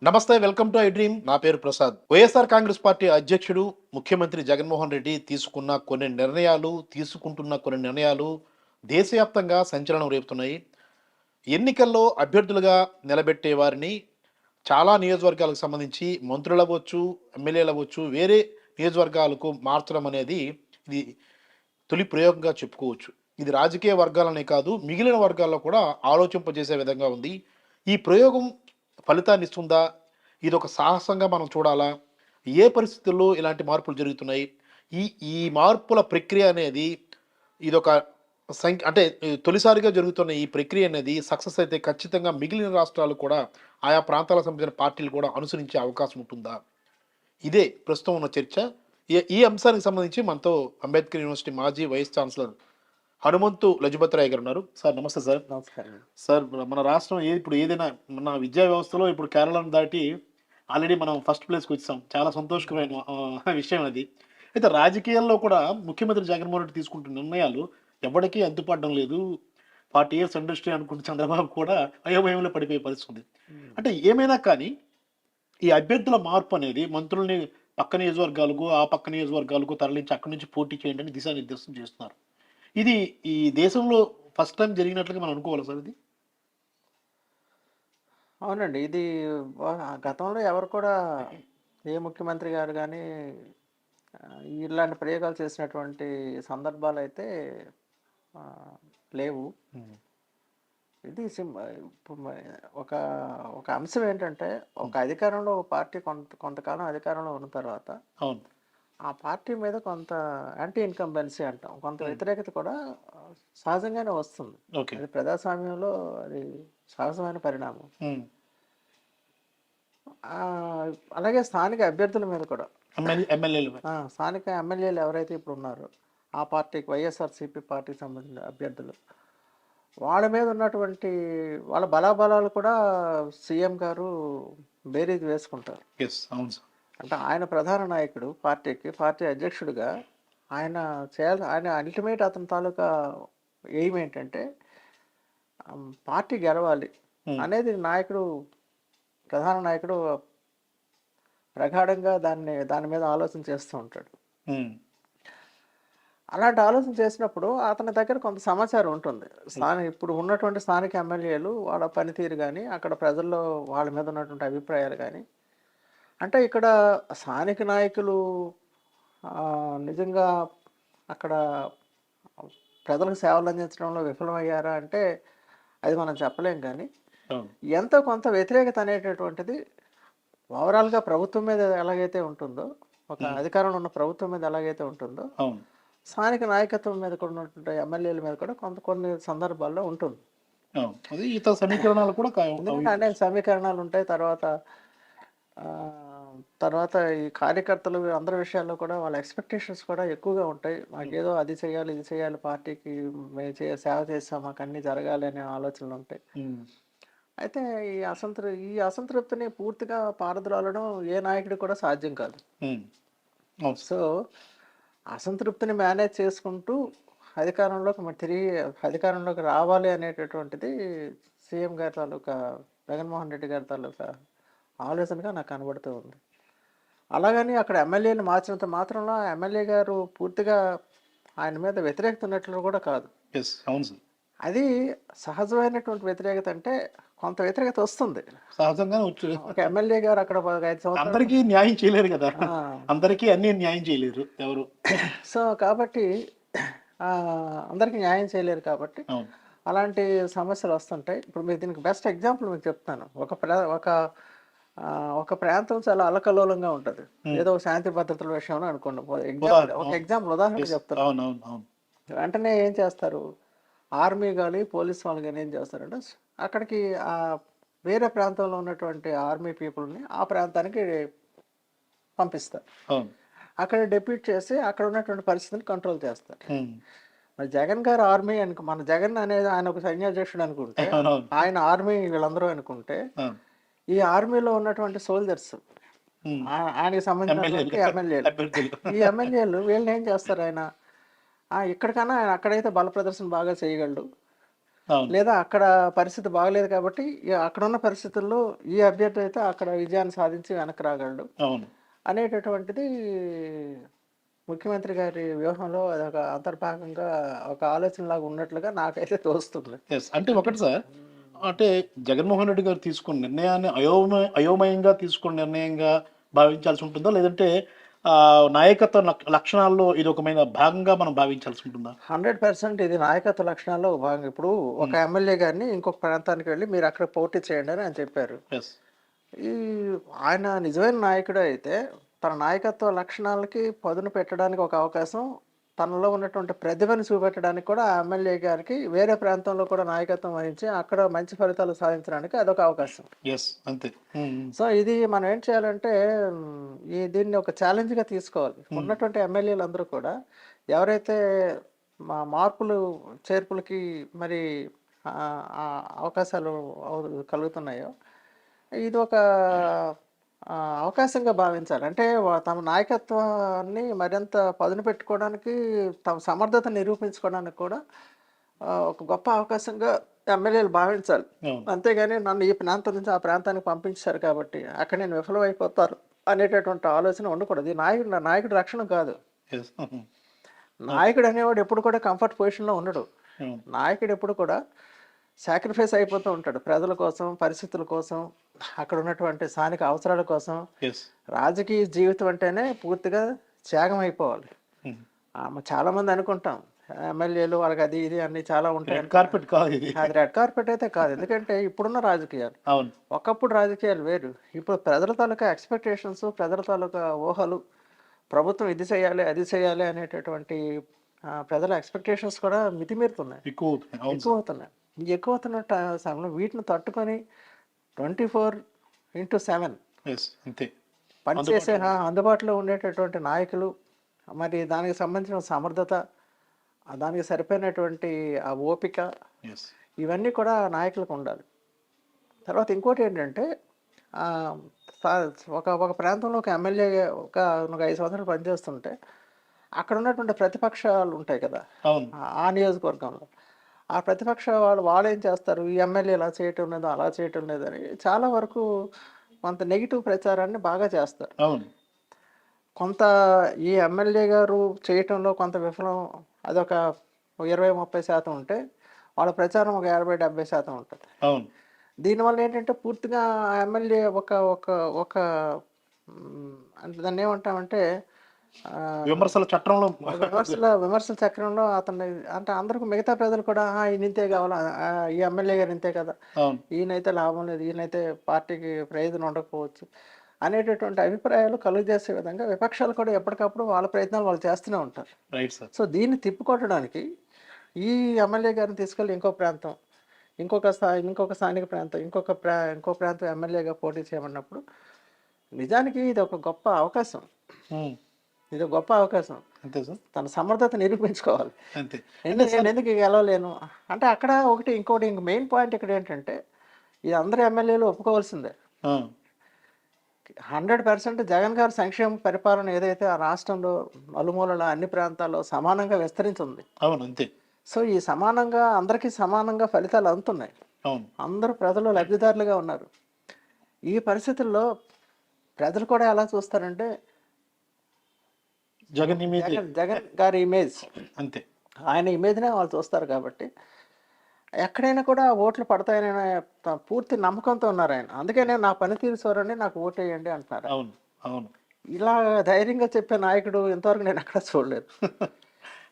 నమస్తే, welcome to I dream. నా పేరు ప్రసాద్. వైఎస్ఆర్ కాంగ్రెస్ పార్టీ అధ్యక్షుడు, ముఖ్యమంత్రి జగన్మోహన్ రెడ్డి తీసుకుంటున్న కొన్ని నిర్ణయాలు దేశవ్యాప్తంగా సంచలనం రేపుతున్నాయి. ఎన్నికల్లో అభ్యర్థులుగా నిలబెట్టే వారిని చాలా నియోజకవర్గాలకు సంబంధించి మంత్రులవ్వచ్చు, ఎమ్మెల్యేలవ్వచ్చు, వేరే నియోజకవర్గాలకు మార్చడం అనేది ఇది తొలి ప్రయోగంగా చెప్పుకోవచ్చు. ఇది రాజకీయ వర్గాలనే కాదు, మిగిలిన వర్గాల్లో కూడా ఆలోచింపజేసే విధంగా ఉంది. ఈ ప్రయోగం ఫలితాన్ని ఇస్తుందా? ఇదొక సాహసంగా మనం చూడాలా? ఏ పరిస్థితుల్లో ఇలాంటి మార్పులు జరుగుతున్నాయి? ఈ ఈ మార్పుల ప్రక్రియ అనేది ఇదొక అంటే తొలిసారిగా జరుగుతున్న ఈ ప్రక్రియ అనేది సక్సెస్ అయితే ఖచ్చితంగా మిగిలిన రాష్ట్రాలు కూడా, ఆయా ప్రాంతాలకు సంబంధించిన పార్టీలు కూడా అనుసరించే అవకాశం ఉంటుందా? ఇదే ప్రస్తుతం ఉన్న చర్చ. ఈ అంశానికి సంబంధించి మనతో అంబేద్కర్ యూనివర్సిటీ మాజీ వైస్ ఛాన్సలర్ హనుమంతు లజపతిరాయ్ గారు ఉన్నారు. సార్ నమస్తే సార్. నమస్కారం. సార్, మన రాష్ట్రం ఇప్పుడు ఏదైనా మన విద్యా వ్యవస్థలో ఇప్పుడు కేరళను దాటి ఆల్రెడీ మనం ఫస్ట్ ప్లేస్‌కి వచ్చేసాం. చాలా సంతోషకరమైన విషయం అది. అయితే రాజకీయాల్లో కూడా ముఖ్యమంత్రి జగన్మోహన్ రెడ్డి తీసుకుంటున్న నిర్ణయాలు ఎవడికి అడ్డుపడడం లేదు. 40 ఇయర్స్ ఇండస్ట్రీ అనుకుంటే చంద్రబాబు కూడా అయోమయంలో పడిపోయే పరిస్థితి ఉంది. అంటే ఏమైనా కానీ ఈ అభ్యర్థుల మార్పు అనేది మంత్రుల్ని పక్క నియోజకవర్గాలకు, ఆ పక్క నియోజకవర్గాలకు తరలించి అక్కడి నుంచి పోటీ చేయండి అని దిశానిర్దేశం చేస్తున్నారు. ఇది ఈ దేశంలో ఫస్ట్ టైమ్ జరిగినట్లుగా మనం అనుకోవాలా సార్ ఇది? అవునండి. ఇది గతంలో ఎవరు కూడా ఏ ముఖ్యమంత్రి గారు గానీ ఇలాంటి ప్రయోగాలు చేసినటువంటి సందర్భాలైతే లేవు. హ్మ్. ఇది ఇప్పుడు ఒక ఒక అంశం ఏంటంటే, ఒక అధికారంలో ఒక పార్టీ కొంతకాలం అధికారంలో ఉన్న తర్వాత అవును. ఆ పార్టీ మీద కొంత యాంటీ ఇన్కంబెన్సీ అంటాం. కొంత వ్యతిరేకత కూడా సహజంగానే వస్తుంది. ఓకే. అది ప్రజాస్వామ్యంలో అది సహజమైన పరిణామం. హ్మ్. అలాగే స్థానిక అభ్యర్థుల మీద కూడా ఎమ్మెల్యేలు. స్థానిక ఎమ్మెల్యేలు ఎవరైతే ఇప్పుడు ఉన్నారో ఆ పార్టీకి వైఎస్ఆర్సీపీ పార్టీకి సంబంధించిన అభ్యర్థులు వాళ్ళ మీద ఉన్నటువంటి వాళ్ళ బలాబలాలు కూడా సీఎం గారు బేరీజ్ వేసుకుంటారు. యెస్. అవును సార్. అంటే ఆయన ప్రధాన నాయకుడు పార్టీ అధ్యక్షుడిగా ఆయన అల్టిమేట్ అతని తాలూకా ఎయిమ్ ఏంటంటే పార్టీ గెలవాలి అనేది ప్రధాన నాయకుడు ప్రగాఢంగా దాని మీద ఆలోచన చేస్తూ ఉంటాడు. అలాంటి ఆలోచన చేసినప్పుడు అతని దగ్గర కొంత సమాచారం ఉంటుంది. ఇప్పుడు ఉన్నటువంటి స్థానిక ఎమ్మెల్యేలు వాళ్ళ పనితీరు కానీ, అక్కడ ప్రజల్లో వాళ్ళ మీద ఉన్నటువంటి అభిప్రాయాలు కానీ, అంటే ఇక్కడ స్థానిక నాయకులు నిజంగా అక్కడ ప్రజలకు సేవలు అందించడంలో విఫలమయ్యారా అంటే అది మనం చెప్పలేం. కానీ ఎంతో కొంత వ్యతిరేకత అనేటటువంటిది ఓవరాల్గా ప్రభుత్వం మీద ఎలాగైతే ఉంటుందో, ఒక అధికారంలో ఉన్న ప్రభుత్వం మీద ఎలాగైతే ఉంటుందో, స్థానిక నాయకత్వం మీద కూడా ఉన్నటువంటి ఎమ్మెల్యేల మీద కూడా కొన్ని సందర్భాల్లో ఉంటుంది. సమీకరణాలు కూడా ఎందుకంటే అనేక సమీకరణాలు ఉంటాయి. తర్వాత ఈ కార్యకర్తలు అందరి విషయాల్లో కూడా వాళ్ళ ఎక్స్పెక్టేషన్స్ కూడా ఎక్కువగా ఉంటాయి. మాకేదో అది చేయాలి, ఇది చేయాలి, పార్టీకి మేము సేవ చేస్తాం, మాకు అన్నీ జరగాలి అనే ఆలోచనలు ఉంటాయి. అయితే ఈ అసంతృప్తిని పూర్తిగా పారద్రోలడం ఏ నాయకుడికి కూడా సాధ్యం కాదు. సో అసంతృప్తిని మేనేజ్ చేసుకుంటూ తిరిగి అధికారంలోకి రావాలి అనేటటువంటిది సీఎం గారి తాలూకా జగన్మోహన్ రెడ్డి గారి తాలూకా ఆలోచనగా నాకు కనబడుతూ ఉంది. అలాగని అక్కడ ఎమ్మెల్యేని మార్చినంత మాత్రంలో ఎమ్మెల్యే గారు పూర్తిగా ఆయన మీద వ్యతిరేకత ఉన్నట్లు కూడా కాదు. అది సహజమైనటువంటి వ్యతిరేకత. అంటే కొంత వ్యతిరేకత వస్తుంది సహజంగా. ఒక ఎమ్మెల్యే గారు అక్కడ 5 సంవత్సరాలు అందరికీ న్యాయం చేయలేరు కదా, అందరికీ అన్ని న్యాయం చేయలేరు ఎవరు. సో కాబట్టి అందరికీ న్యాయం చేయలేరు కాబట్టి అలాంటి సమస్యలు వస్తుంటాయి. ఇప్పుడు మీరు దీనికి బెస్ట్ ఎగ్జాంపుల్ మీకు చెప్తాను. ఒక ప్రాంతం చాలా అల్లకల్లోలంగా ఉంటుంది. ఏదో శాంతి భద్రతల విషయంలో అనుకోండి. ఉదాహరణ చెప్తాను. వెంటనే ఏం చేస్తారు, ఆర్మీ కానీ పోలీస్ వాళ్ళు కానీ ఏం చేస్తారంటే అక్కడికి వేరే ప్రాంతంలో ఉన్నటువంటి ఆర్మీ పీపుల్ని ఆ ప్రాంతానికి పంపిస్తారు. అక్కడ డెప్యూట్ చేసి అక్కడ ఉన్నటువంటి పరిస్థితిని కంట్రోల్ చేస్తారు. మరి జగన్ గారు ఆర్మీ మన జగన్ అనేది ఆయన ఒక సైన్యాధ్యక్షుడు అనుకుంటే, ఆయన ఆర్మీ వీళ్ళందరూ అనుకుంటే, ఈ ఆర్మీలో ఉన్నటువంటి సోల్జర్స్ ఆయనకి సంబంధించిన ఎమ్మెల్యేలు వీళ్ళని ఏం చేస్తారు, ఇక్కడికన్నా ఆయన అక్కడైతే బల ప్రదర్శన బాగా చేయగలడు, అవును. లేదా అక్కడ పరిస్థితి బాగలేదు కాబట్టి అక్కడున్న పరిస్థితుల్లో ఈ అభ్యర్థి అయితే అక్కడ విజయాన్ని సాధించి వెనక్కి రాగలడు అవును. అనేటటువంటిది ముఖ్యమంత్రి గారి వ్యూహంలో అదొక అంతర్భాగంగా ఒక ఆలోచనలాగా ఉన్నట్లుగా నాకైతే తోస్తుంది. యెస్. అంటే ఒకటి సార్, అంటే జగన్మోహన్ రెడ్డి గారు తీసుకున్న నిర్ణయాన్ని అయోమయంగా తీసుకున్న నిర్ణయంగా భావించాల్సి ఉంటుందా? లేదంటే నాయకత్వ లక్షణాల్లో ఇదొకమైన భాగంగా మనం భావించాల్సి ఉంటుందా? 100% ఇది నాయకత్వ లక్షణాల్లో ఒక భాగం. ఇప్పుడు ఒక హ్మ్. ఎమ్మెల్యే గారిని ఇంకొక ప్రాంతానికి వెళ్ళి మీరు అక్కడ పోటీ చేయండి అని ఆయన చెప్పారు. యెస్. ఈ ఆయన నిజమైన నాయకుడు అయితే తన నాయకత్వ లక్షణాలకి పదును పెట్టడానికి ఒక అవకాశం, తనలో ఉన్నటువంటి ప్రతిభను చూపెట్టడానికి కూడా ఆ ఎమ్మెల్యే గారికి వేరే ప్రాంతంలో కూడా నాయకత్వం వహించి అక్కడ మంచి ఫలితాలు సాధించడానికి అదొక అవకాశం. యెస్. అంతే. హ్మ్. హ్మ్. సో ఇది మనం ఏం చేయాలంటే దీన్ని ఒక ఛాలెంజ్గా తీసుకోవాలి. హ్మ్. ఉన్నటువంటి ఎమ్మెల్యేలు అందరూ కూడా ఎవరైతే మార్పులు చేర్పులకి మరి ఆ అవకాశాలు కలుగుతున్నాయో ఇది ఒక అవకాశంగా భావించాలి. అంటే తమ నాయకత్వాన్ని మరింత పదును పెట్టుకోవడానికి, తమ సమర్థత నిరూపించుకోవడానికి కూడా ఒక గొప్ప అవకాశంగా ఎమ్మెల్యేలు భావించాలి. అవును. అంతేగాని నన్ను ఈ ప్రాంతం నుంచి ఆ ప్రాంతానికి పంపించారు కాబట్టి అక్కడ నేను విఫలమైపోతారు అనేటటువంటి ఆలోచన ఉండకూడదు. ఈ నాయకుడి రక్షణ కాదు. యెస్. హ్మ్. నాయకుడు అనేవాడు ఎప్పుడు కూడా కంఫర్ట్ పొజిషన్‌లో ఉండడు. అవును. నాయకుడు ఎప్పుడు కూడా సాక్రిఫైస్ అయిపోతూ ఉంటాడు. ప్రజల కోసం, పరిస్థితుల కోసం, అక్కడ ఉన్నటువంటి స్థానిక అవసరాల కోసం. యెస్. రాజకీయ జీవితం అంటేనే పూర్తిగా త్యాగం అయిపోవాలి. హ్మ్. చాలామంది అనుకుంటాం ఎమ్మెల్యేలు వాళ్ళకి అది ఇది అన్నీ చాలా ఉంటాయి. రెడ్ కార్పెట్ కాదు ఇది. అది రెడ్ కార్పెట్ అయితే కాదు. ఎందుకంటే ఇప్పుడున్న రాజకీయాలు, అవును. ఒకప్పుడు రాజకీయాలు వేరు. ఇప్పుడు ప్రజల తాలూకా ఎక్స్‌పెక్టేషన్స్, ప్రజల తాలూకా ఊహలు, ప్రభుత్వం ఇది చేయాలి, అది చేయాలి అనేటటువంటి ప్రజల ఎక్స్‌పెక్టేషన్స్ కూడా మితిమీరుతున్నాయి. ఎక్కువవుతున్నాయి. అవును సార్. ఎక్కువవుతున్నాయి. ఈ ఎక్కువవుతున్న సమయంలో వీటిని తట్టుకొని 24/7 యెస్. అంతే. పనిచేసే అందుబాటులో అందుబాటులో ఉండేటటువంటి నాయకులు, మరి దానికి సంబంధించిన సమర్థత, దానికి సరిపోయినటువంటి ఆ ఓపిక, యెస్. ఇవన్నీ కూడా నాయకులకు ఉండాలి. తర్వాత ఇంకోటేంటంటే ఆహ్, స ఒక ప్రాంతంలో ఒక ఎమ్మెల్యే ఒక 5 సంవత్సరాలు పనిచేస్తుంటే అక్కడ ఉన్నటువంటి ప్రతిపక్షాలు ఉంటాయి కదా! అవును. ఆ నియోజకవర్గంలో. ఆ ప్రతిపక్ష వాళ్ళేం చేస్తారు? ఈ ఎమ్మెల్యే ఇలా చేయటం లేదు, అలా చేయటం లేదని చాలా వరకు కొంత నెగెటివ్ ప్రచారాన్ని బాగా చేస్తారు. అవును. కొంత ఈ ఎమ్మెల్యే గారు చేయటంలో కొంత విఫలం అదొక 20, 30% ఉంటే, వాళ్ళ ప్రచారం ఒక 50, 70% ఉంటది. అవును. దీనివల్ల ఏంటంటే పూర్తిగా ఆ ఎమ్మెల్యే ఒక ఒక ఒక అంటే దాన్నేమంటామంటే ఆహ్, విమర్శల చట్రంలో విమర్శల చక్రంలో అతన్ని అంటే అందరికి మిగతా ప్రజలు కూడా ఈయన ఇంతే కావాలా, ఈ ఎమ్మెల్యే గారు ఇంతే కదా, అవును. ఈయనైతే లాభం లేదు, ఈయనైతే పార్టీకి ప్రయోజనం ఉండకపోవచ్చు అనేటటువంటి అభిప్రాయాలు కలుగజేసే విధంగా విపక్షాలు కూడా ఎప్పటికప్పుడు వాళ్ళ ప్రయత్నాలు వాళ్ళు చేస్తూనే ఉంటారు. Right sir. సో దీన్ని తిప్పికొట్టడానికి ఈ ఎమ్మెల్యే గారిని తీసుకెళ్ళి ఇంకో ప్రాంతం, ఇంకొక స్థానిక ప్రాంతం, ఇంకో ప్రాంతం ఎమ్మెల్యేగా పోటీ చేయమన్నప్పుడు నిజానికి ఇది ఒక గొప్ప అవకాశం. హ్మ్. ఇది ఒక గొప్ప అవకాశం. అంతే సార్. తన సమర్థత నిరూపించుకోవాలి. అంతే. అంటే సార్ నేనెందుకు గెలవలేను? అంటే అక్కడ ఇంకోటి మెయిన్ పాయింట్ ఇక్కడ ఏంటంటే, ఇది అందరు ఎమ్మెల్యేలు ఒప్పుకోవాల్సిందే. ఆ! 100% జగన్ గారి సంక్షేమ పరిపాలన ఏదైతే ఆ రాష్ట్రంలో నలుమూలలా అన్ని ప్రాంతాల్లో సమానంగా విస్తరించుంది. అవును. అంతే. సో ఈ సమానంగా అందరికీ సమానంగా ఫలితాలు అందుతున్నాయి. అవును. అందరూ ప్రజలు లబ్ధిదారులుగా ఉన్నారు. ఈ పరిస్థితుల్లో ప్రజలు కూడా ఎలా చూస్తారంటే జగన్ ఇమేజే. జగన్ గారి ఇమేజ్, అంతే. ఆయన ఇమేజ్‌నే వాళ్ళు చూస్తారు కాబట్టి ఎక్కడైనా కూడా ఓట్లు పడతాయనే పూర్తి నమ్మకంతో ఉన్నారాయన. అందుకనే నా పనితీరు చూడండి, నాకు ఓటేయండి అంటున్నారు. అవును. అవును. ఇలా ధైర్యంగా చెప్పే నాయకుడు ఇంతవరకు నేను ఎక్కడ చూడలేదు.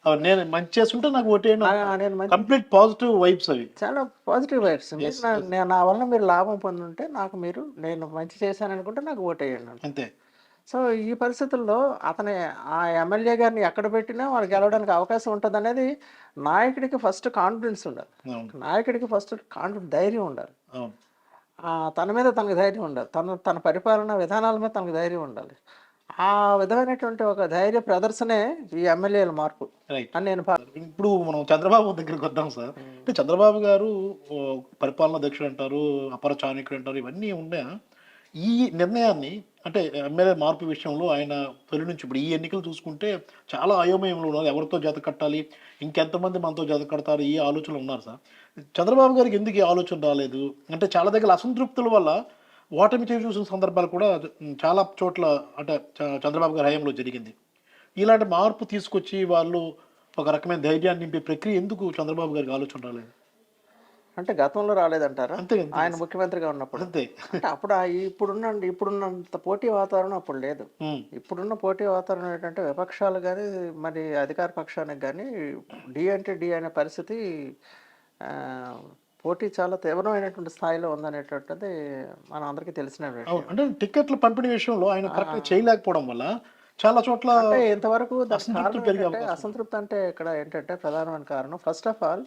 అవును. నేను మంచి చేసుంటే నాకు ఓటేయండి అంటున్నారు. నేను మంచి కంప్లీట్ పాజిటివ్ వైబ్స్ అవి. చాలా పాజిటివ్ వైబ్స్. యెస్. యెస్. నా వల్ల మీరు లాభం పొందుంటే నేను మంచి చేశాననుకుంటే నాకు ఓటేయండి అంటారు. అంతే. సో ఈ పరిస్థితుల్లో ఆ ఎమ్మెల్యే గారిని ఎక్కడ పెట్టినా వాళ్ళు గెలవడానికి అవకాశం ఉంటదనేది నాయకుడికి ఫస్ట్ కాన్ఫిడెన్స్ ఉండాలి. అవును. నాయకుడికి ఫస్ట్ ధైర్యం ఉండాలి. అవును. తన మీద తనకు ధైర్యం ఉండాలి. తన పరిపాలన విధానాల మీద తనకు ధైర్యం ఉండాలి. ఆ విధమైనటువంటి ఒక ధైర్య ప్రదర్శనే ఈ ఎమ్మెల్యేల మార్పు రైట్. అని నేను ఇప్పుడు మనం చంద్రబాబు దగ్గరికి వద్దాం సార్. అంటే చంద్రబాబు గారు పరిపాలనా దక్షుడు అంటారు, అపర చాణక్యుడు అంటారు, ఇవన్నీ ఉన్నాయా? ఈ నిర్ణయాన్ని అంటే ఎమ్మెల్యే మార్పు విషయంలో ఆయన తొలి నుంచి ఇప్పుడు ఈ ఎన్నికలు చూసుకుంటే చాలా అయోమయంలో ఉన్నారు. ఎవరితో జత కట్టాలి, ఇంకెంతమంది మనతో జత కడతారు, ఈ ఆలోచనలు ఉన్నారు సార్. చంద్రబాబు గారికి ఎందుకు ఈ ఆలోచన రాలేదు? అంటే చాలా దగ్గర అసంతృప్తుల వల్ల ఓటమి చవి చూసిన సందర్భాలు కూడా చాలా చోట్ల అంటే చంద్రబాబు గారి హయాంలో జరిగింది. ఇలాంటి మార్పు తీసుకొచ్చి వాళ్ళు ఒక రకమైన ధైర్యాన్ని నింపే ప్రక్రియ ఎందుకు చంద్రబాబు గారికి ఆలోచన రాలేదు? అంటే గతంలో రాలేదంటారా? అంతే అంతే ఆయన ముఖ్యమంత్రిగా ఉన్నప్పుడు. అంతే. అంటే అప్పుడు ఇప్పుడున్నంత పోటీ వాతావరణం అప్పుడు లేదు. ఉమ్, ఇప్పుడున్న పోటీ వాతావరణం ఏంటంటే విపక్షాలు కానీ మరి అధికార పక్షానికి కానీ డి డి అనే పరిస్థితి, ఆ, పోటీ చాలా తీవ్రమైనటువంటి స్థాయిలో ఉందనేటువంటిది మన అందరికీ తెలిసిన అవును. విషయం. అంటే టికెట్ల పంపిణీ విషయంలో ఆయన కరెక్ట్గా చేయలేకపోవడం వల్ల చాలా చోట్ల అంటే ఇంతవరకు దానికి అసంతృప్తి కారణం పెరిగే ఏంటంటే, అవకాశం ఉంది. అసంతృప్తి అంటే ఇక్కడ ఏంటంటే ప్రధానమైన కారణం ఫస్ట్ ఆఫ్ ఆల్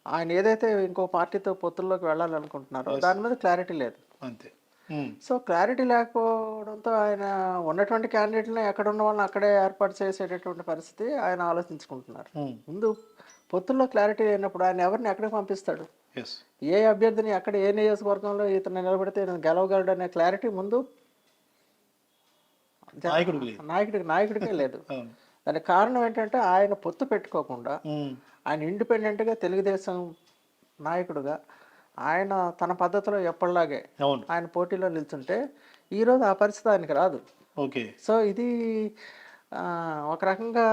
ఆయన ఏదైతే ఇంకో పార్టీతో పొత్తుల్లోకి వెళ్ళాలనుకుంటున్నారో దాని మీద క్లారిటీ లేదు. అంతే. ఉమ్, సో క్లారిటీ లేకపోవడంతో ఆయన ఉన్నటువంటి క్యాండిడేట్ని ఎక్కడ ఉన్న వాళ్ళని అక్కడే ఏర్పాటు చేసేటటువంటి పరిస్థితి ఆయన ఆలోచించుకుంటున్నారు. ఉమ్, ముందు పొత్తుల్లో క్లారిటీ లేనప్పుడు ఆయన ఎవరిని ఎక్కడికి పంపిస్తాడు, ఎస్. ఏ అభ్యర్థిని ఎక్కడ ఏ నియోజకవర్గంలో ఇతను నిలబడితే నేను గెలవగలడు అనే క్లారిటీ ముందు నాయకుడికి లేదు. నాయకుడికే లేదు. అవును. దానికి కారణం ఏంటంటే ఆయన పొత్తు పెట్టుకోకుండా ఉమ్, ఆయన ఇండిపెండెంట్గా తెలుగుదేశం నాయకుడుగా ఆయన తన పద్ధతిలో ఎప్పటిలాగే అవును. ఆయన పోటీలో నిల్చుంటే ఈరోజు ఆ పరిస్థితి ఆయనకి రాదు. ఓకే. సో ఇది ఒక రకంగా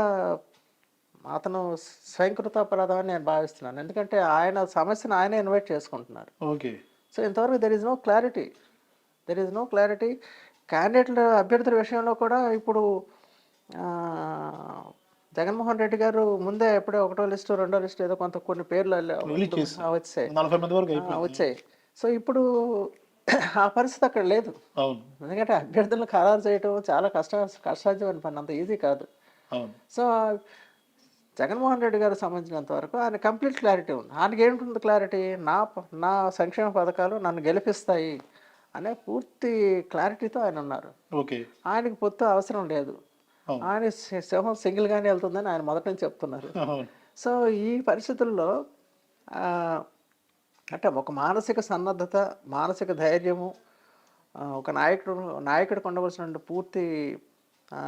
అతను స్వయంకృతాపరాధం అని నేను భావిస్తున్నాను. ఎందుకంటే ఆయన సమస్యను ఆయనే ఇన్వైట్ చేసుకుంటున్నారు. ఓకే. సో ఇంతవరకు దెర్ ఈజ్ నో క్లారిటీ క్యాండిడేట్ల అభ్యర్థుల విషయంలో కూడా. ఇప్పుడు ఆ, జగన్మోహన్ రెడ్డి గారు ముందే ఎప్పుడో ఒకటో లిస్టు రెండో లిస్టు ఏదో కొన్ని పేర్లు రిలీజ్ చేసి వచ్చాయి 40 మంది వరకు అయిపోయింది. వచ్చాయి. సో ఇప్పుడు ఆ పరిస్థితి అక్కడ లేదు. అవును. ఎందుకంటే అభ్యర్థులను ఖరారు చేయడం చాలా కష్టసాధ్యమైన పని, అంత ఈజీ కాదు. అవును. సో జగన్మోహన్ రెడ్డి గారికి సంబంధించినంత వరకు ఆయన కంప్లీట్ క్లారిటీ ఉంది. ఆయనకి ఏంటుంది క్లారిటీ, నా సంక్షేమ పథకాలు నన్ను గెలిపిస్తాయి అనే పూర్తి క్లారిటీతో ఆయన ఉన్నారు. ఓకే. ఆయనకి పొత్తు అవసరం లేదు. అవును. ఆయన సింహం సింగిల్గానే వెళ్తుందని ఆయన మొదటి నుంచి చెప్తున్నారు. అవును. సో ఈ పరిస్థితుల్లో ఆ, అంటే ఒక మానసిక సన్నద్ధత, మానసిక ధైర్యము, ఒక నాయకుడికి ఉండవలసిన పూర్తి ఆ,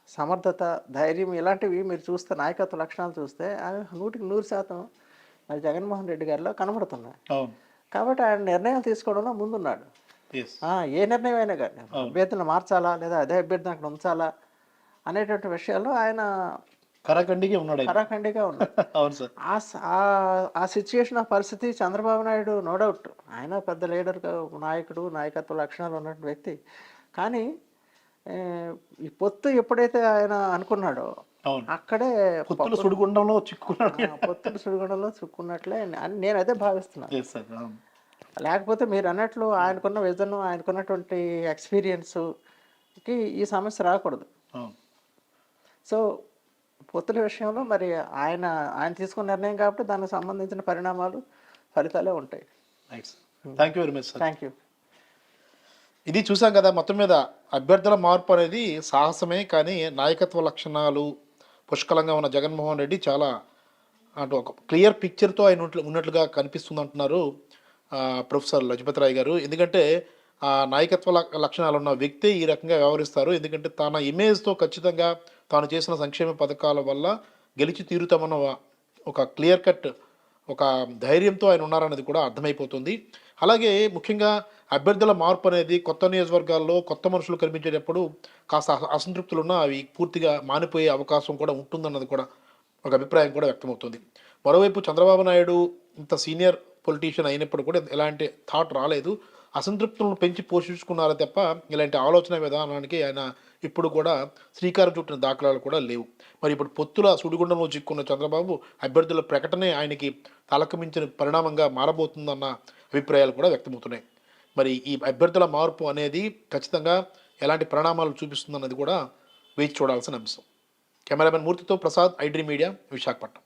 సమర్థత, ధైర్యం ఇలాంటివి మీరు చూస్తే, నాయకత్వ లక్షణాలు చూస్తే 100% మరి జగన్మోహన్ రెడ్డి గారిలో కనబడుతున్నాయి. అవును. కాబట్టి ఆయన నిర్ణయం తీసుకోవడంలో ముందున్నాడు. ఎస్. ఏ నిర్ణయం అయినా కానీ అభ్యర్థులను మార్చాలా లేదా అదే అభ్యర్థిని అక్కడ ఉంచాలా అనేటువంటి విషయాల్లో ఆయన కరాఖండిగా ఉన్నాడు ఆయన. కరాఖండిగా ఉన్నారు. అవును సార్. ఆ సిచ్యుయేషన్, ఆ పరిస్థితి చంద్రబాబు నాయుడు నో డౌట్ ఆయన పెద్ద లీడర్, నాయకుడు, నాయకత్వ లక్షణాలు ఉన్నటువంటి వ్యక్తి. కానీ ఈ పొత్తు ఎప్పుడైతే ఆయన అనుకున్నాడో అవును. అక్కడే పొత్తుల సుడిగుండంలో చిక్కుకున్నాడు. పొత్తుల సుడిగుండంలో చిక్కున్నట్లే నేను అదే భావిస్తున్నాను. Yes sir. అవును. లేకపోతే మీరు అన్నట్లు ఆయనకున్న విజన్, ఆయనకున్నటువంటి ఎక్స్పీరియన్స్కి ఈ సమస్య రాకూడదు. అవును. సో పొత్తుల విషయంలో మరి ఆయన తీసుకున్న నిర్ణయం కాబట్టి దానికి సంబంధించిన పరిణామాలు, ఫలితాలే ఉంటాయి. Right. Thank you very much sir. Thank you. ఇది చూసాం కదా, మొత్తం మీద అభ్యర్థుల మార్పు అనేది సాహసమే, కానీ నాయకత్వ లక్షణాలు పుష్కలంగా ఉన్న జగన్మోహన్ రెడ్డి చాలా అంటే ఒక క్లియర్ పిక్చర్తో ఆయన ఉన్నట్లుగా కనిపిస్తుంది అంటున్నారు ప్రొఫెసర్ లజపతి రాయ్ గారు. ఎందుకంటే ఆ నాయకత్వ లక్షణాలు ఉన్న వ్యక్తి ఈ రకంగా వ్యవహరిస్తారు. ఎందుకంటే తన ఇమేజ్తో ఖచ్చితంగా తాను చేసిన సంక్షేమ పథకాల వల్ల గెలిచి తీరుతామన్న ఒక క్లియర్ కట్ ఒక ధైర్యంతో ఆయన ఉన్నారనేది కూడా అర్థమైపోతుంది. అలాగే ముఖ్యంగా అభ్యర్థుల మార్పు అనేది కొత్త నియోజకవర్గాల్లో కొత్త మనుషులు కనిపించేటప్పుడు కాస్త అసంతృప్తులు ఉన్నా అవి పూర్తిగా మానిపోయే అవకాశం కూడా ఉంటుందన్నది కూడా ఒక అభిప్రాయం కూడా వ్యక్తమవుతుంది. మరోవైపు చంద్రబాబు నాయుడు ఇంత సీనియర్ పొలిటీషియన్ అయినప్పుడు కూడా ఎలాంటి థాట్ రాలేదు. అసంతృప్తులను పెంచి పోషించుకున్నారే తప్ప ఇలాంటి ఆలోచన విధానానికి ఆయన ఇప్పుడు కూడా శ్రీకారం చుట్టిన దాఖలాలు కూడా లేవు. మరి ఇప్పుడు పొత్తుల సుడిగుండంలో చిక్కున్న చంద్రబాబు అభ్యర్థుల ప్రకటనే ఆయనకి తలకమించిన పరిణామంగా మారబోతుందన్న అభిప్రాయాలు కూడా వ్యక్తమవుతున్నాయి. మరి ఈ అభ్యర్థుల మార్పు అనేది ఖచ్చితంగా ఎలాంటి పరిణామాలు చూపిస్తుందన్నది కూడా వేచి చూడాల్సిన అంశం. కెమెరామెన్ మూర్తితో ప్రసాద్, ఐడ్రీ మీడియా, విశాఖపట్నం.